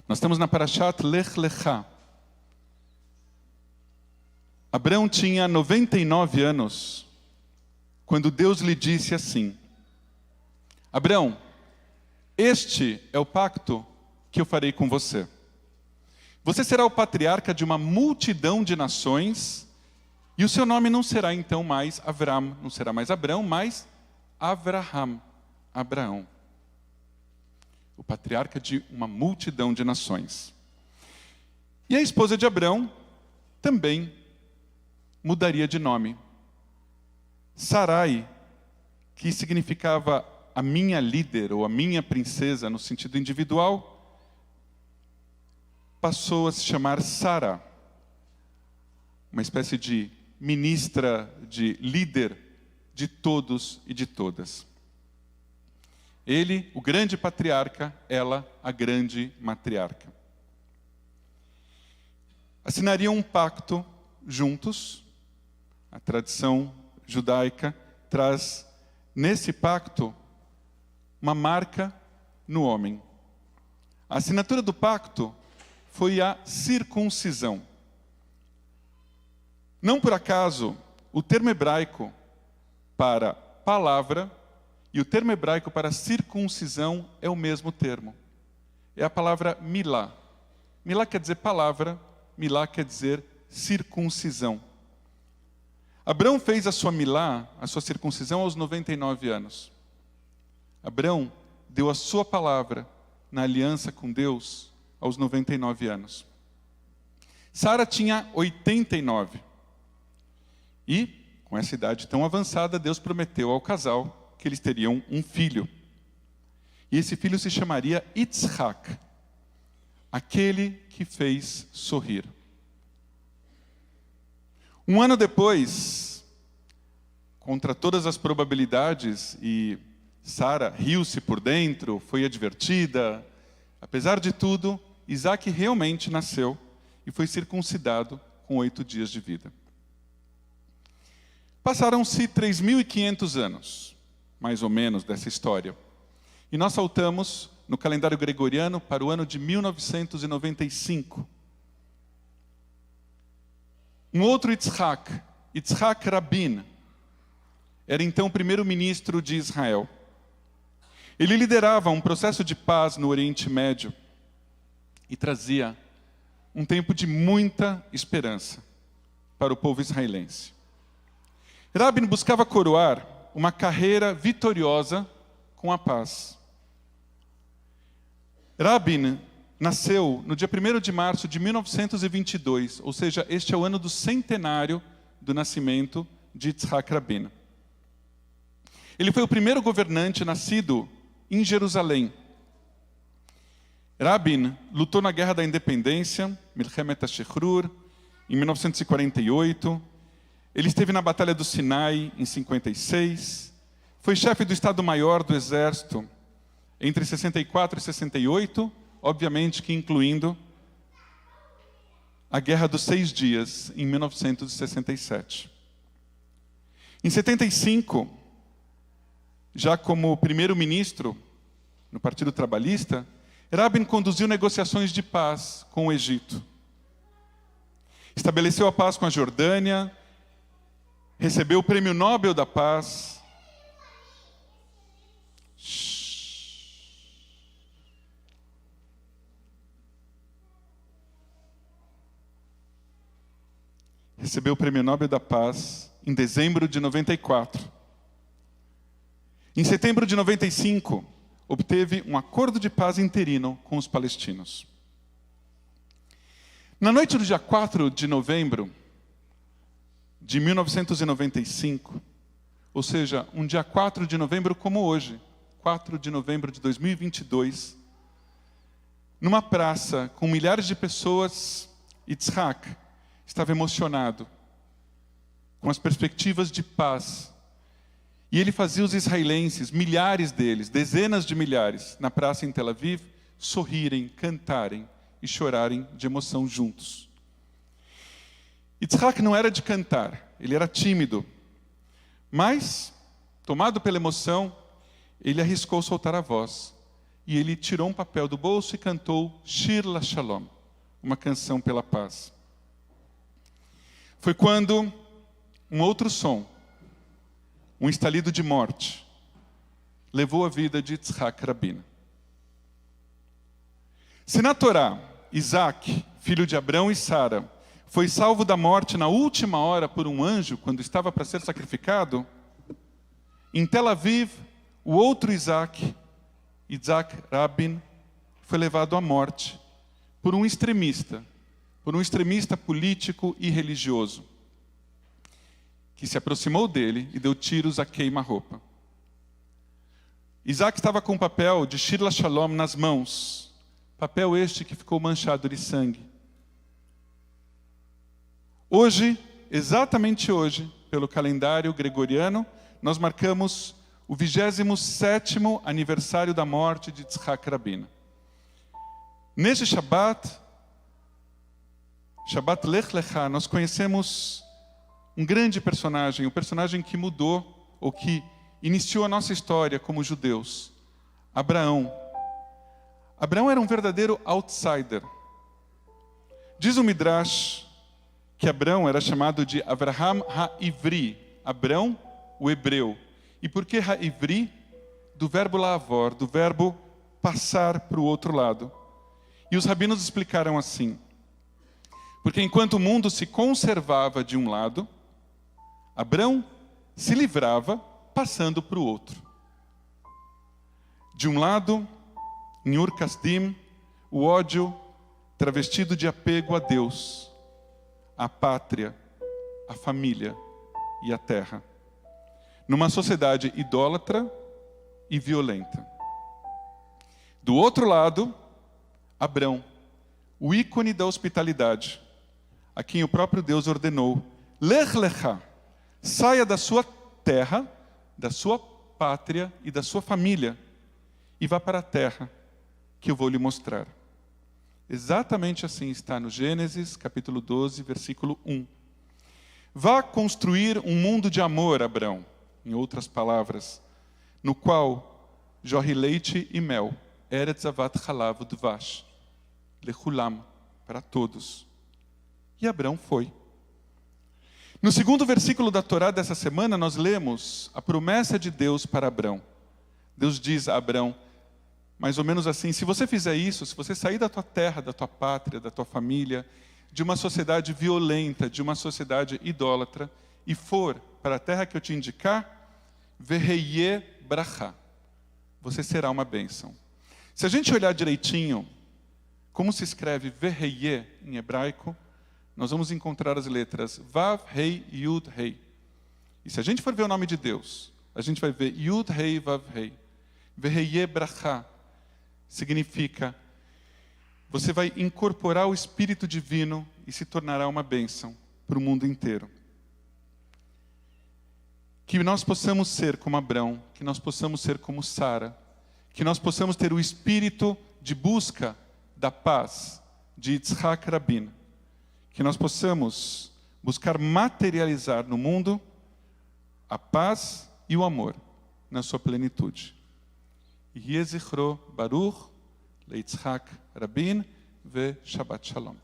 Nós estamos na Parashat Lech Lecha. Abrão tinha 99 anos quando Deus lhe disse assim: Abrão, este é o pacto que eu farei com você. Você será o patriarca de uma multidão de nações, e o seu nome não será então mais Avram, não será mais Abrão, mas Avraham, Abraão. O patriarca de uma multidão de nações. E a esposa de Abrão também mudaria de nome. Sarai, que significava a minha líder ou a minha princesa no sentido individual, passou a se chamar Sara, uma espécie de ministra, de líder de todos e de todas. Ele, o grande patriarca, ela, a grande matriarca. Assinariam um pacto juntos. A tradição judaica traz nesse pacto uma marca no homem. A assinatura do pacto foi a circuncisão. Não por acaso, o termo hebraico para palavra e o termo hebraico para circuncisão é o mesmo termo. É a palavra milá. Milá quer dizer palavra, milá quer dizer circuncisão. Abrão fez a sua milá, a sua circuncisão, aos 99 anos. Abrão deu a sua palavra na aliança com Deus aos 99 anos. Sara tinha 89. E, com essa idade tão avançada, Deus prometeu ao casal que eles teriam um filho. E esse filho se chamaria Yitzhak, aquele que fez sorrir. Um ano depois, contra todas as probabilidades, e Sara riu-se por dentro, foi advertida, apesar de tudo, Isaac realmente nasceu e foi circuncidado com 8 dias de vida. Passaram-se 3.500 anos, mais ou menos, dessa história. E nós saltamos no calendário gregoriano para o ano de 1995. Um outro Yitzhak, Yitzhak Rabin, era então o primeiro-ministro de Israel. Ele liderava um processo de paz no Oriente Médio e trazia um tempo de muita esperança para o povo israelense. Rabin buscava coroar uma carreira vitoriosa com a paz. Rabin nasceu no dia 1º de março de 1922, ou seja, este é o ano do centenário do nascimento de Yitzhak Rabin. Ele foi o primeiro governante nascido em Jerusalém. Rabin lutou na Guerra da Independência, Milchemet HaShechrur, em 1948. Ele esteve na Batalha do Sinai, em 56. Foi chefe do Estado-Maior do Exército entre 64 e 68, obviamente que incluindo a Guerra dos 6 Dias, em 1967. Em 75, já como primeiro-ministro no Partido Trabalhista, Rabin conduziu negociações de paz com o Egito. Estabeleceu a paz com a Jordânia, recebeu o Prêmio Nobel da Paz. Recebeu o Prêmio Nobel da Paz em dezembro de 94. Em setembro de 95, obteve um acordo de paz interino com os palestinos. Na noite do dia 4 de novembro de 1995, ou seja, um dia 4 de novembro como hoje, 4 de novembro de 2022, numa praça com milhares de pessoas, Yitzhak estava emocionado com as perspectivas de paz. E ele fazia os israelenses, milhares deles, dezenas de milhares, na praça em Tel Aviv, sorrirem, cantarem e chorarem de emoção juntos. Yitzhak não era de cantar, ele era tímido. Mas, tomado pela emoção, ele arriscou soltar a voz. e ele tirou um papel do bolso e cantou Shir LaShalom, uma canção pela paz. Foi quando um outro som, um estalido de morte, levou a vida de Yitzhak Rabin. Se na Torá, Isaac, filho de Abrão e Sara, foi salvo da morte na última hora por um anjo, quando estava para ser sacrificado, em Tel Aviv, o outro Isaac, Yitzhak Rabin, foi levado à morte por um extremista político e religioso, que se aproximou dele e deu tiros a queima-roupa. Isaac estava com o papel de Shir LaShalom nas mãos, papel este que ficou manchado de sangue. Hoje, exatamente hoje, pelo calendário gregoriano, nós marcamos o 27º aniversário da morte de Yitzhak Rabin. Neste Shabbat Lech Lecha, nós conhecemos um grande personagem, o personagem que mudou, ou que iniciou a nossa história como judeus, Abraão. Abraão era um verdadeiro outsider. Diz o Midrash que Abraão era chamado de Avraham ha-Ivri, Abrão, o hebreu. E por que ha-Ivri? Do verbo lavor, do verbo passar para o outro lado. E os rabinos explicaram assim: porque enquanto o mundo se conservava de um lado, Abrão se livrava passando para o outro. De um lado, em Ur Kasdim, o ódio travestido de apego a Deus, a pátria, a família e a terra. Numa sociedade idólatra e violenta. Do outro lado, Abrão, o ícone da hospitalidade, a quem o próprio Deus ordenou: Lech Lecha, saia da sua terra, da sua pátria e da sua família, e vá para a terra que eu vou lhe mostrar. Exatamente assim está no Gênesis, capítulo 12, versículo 1. Vá construir um mundo de amor, Abrão, em outras palavras, no qual jorre leite e mel, Eretz Avat Halav Udvash, Lechulam, para todos. E Abrão foi. No segundo versículo da Torá dessa semana, nós lemos a promessa de Deus para Abrão. Deus diz a Abrão, mais ou menos assim: se você fizer isso, se você sair da tua terra, da tua pátria, da tua família, de uma sociedade violenta, de uma sociedade idólatra, e for para a terra que eu te indicar, Veheye Bracha, você será uma bênção. Se a gente olhar direitinho como se escreve Veheye em hebraico, nós vamos encontrar as letras Vav, Rei, Yud, Rei. E se a gente for ver o nome de Deus, a gente vai ver Yud, Rei, Vav, Rei. Veheye Bracha significa: você vai incorporar o Espírito Divino e se tornará uma bênção para o mundo inteiro. Que nós possamos ser como Abrão, que nós possamos ser como Sara, que nós possamos ter o espírito de busca da paz de Yitzhak Rabin, que nós possamos buscar materializar no mundo a paz e o amor na sua plenitude. Yeh Zichro Baruch, Yitzhak Rabin ve Shabbat Shalom.